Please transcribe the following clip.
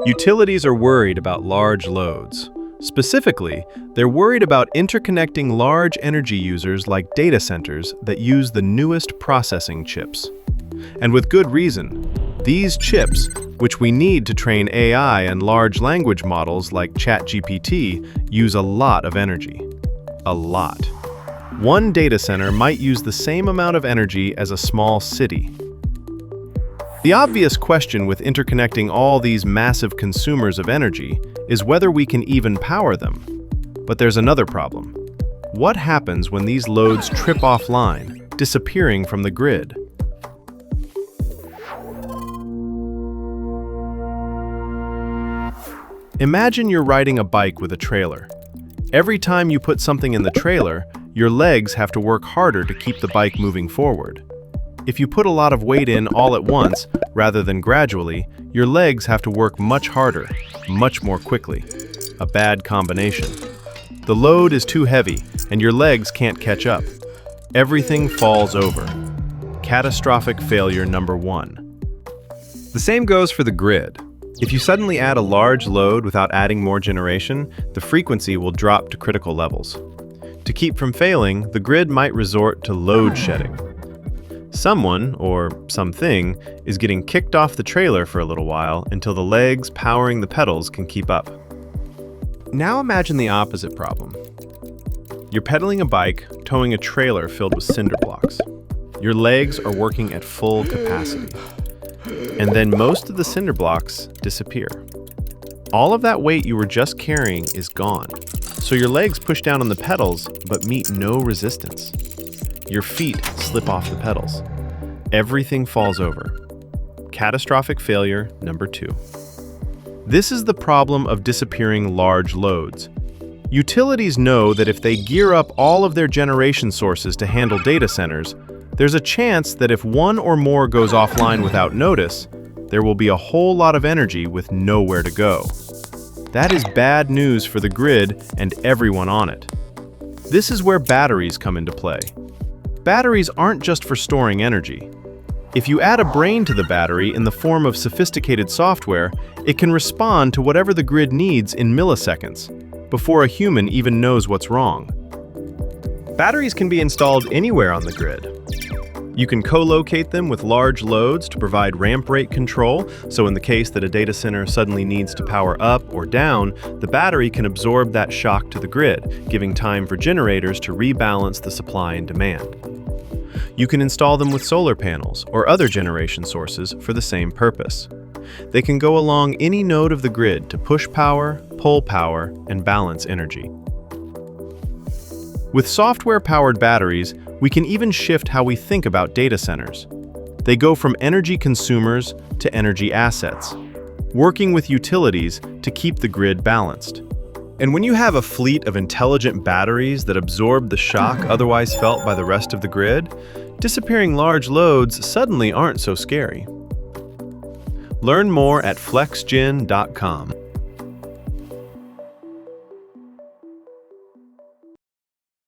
Utilities are worried about large loads. Specifically, they're worried about interconnecting large energy users like data centers that use the newest processing chips. And with good reason. These chips, which we need to train AI and large language models like ChatGPT, use a lot of energy. A lot. One data center might use the same amount of energy as a small city. The obvious question with interconnecting all these massive consumers of energy is whether we can even power them. But there's another problem. What happens when these loads trip offline, disappearing from the grid? Imagine you're riding a bike with a trailer. Every time you put something in the trailer, your legs have to work harder to keep the bike moving forward. If you put a lot of weight in all at once, rather than gradually, your legs have to work much harder, much more quickly. A bad combination. The load is too heavy, and your legs can't catch up. Everything falls over. Catastrophic failure number 1. The same goes for the grid. If you suddenly add a large load without adding more generation, the frequency will drop to critical levels. To keep from failing, the grid might resort to load shedding. Someone, or something, is getting kicked off the trailer for a little while until the legs powering the pedals can keep up. Now imagine the opposite problem. You're pedaling a bike, towing a trailer filled with cinder blocks. Your legs are working at full capacity. And then most of the cinder blocks disappear. All of that weight you were just carrying is gone. So your legs push down on the pedals but meet no resistance. Your feet slip off the pedals. Everything falls over. Catastrophic failure number 2. This is the problem of disappearing large loads. Utilities know that if they gear up all of their generation sources to handle data centers, there's a chance that if one or more goes offline without notice, there will be a whole lot of energy with nowhere to go. That is bad news for the grid and everyone on it. This is where batteries come into play. Batteries aren't just for storing energy. If you add a brain to the battery in the form of sophisticated software, it can respond to whatever the grid needs in milliseconds, before a human even knows what's wrong. Batteries can be installed anywhere on the grid. You can co-locate them with large loads to provide ramp rate control, so in the case that a data center suddenly needs to power up or down, the battery can absorb that shock to the grid, giving time for generators to rebalance the supply and demand. You can install them with solar panels or other generation sources for the same purpose. They can go along any node of the grid to push power, pull power, and balance energy. With software-powered batteries, we can even shift how we think about data centers. They go from energy consumers to energy assets, working with utilities to keep the grid balanced. And when you have a fleet of intelligent batteries that absorb the shock otherwise felt by the rest of the grid, disappearing large loads suddenly aren't so scary. Learn more at flexgen.com.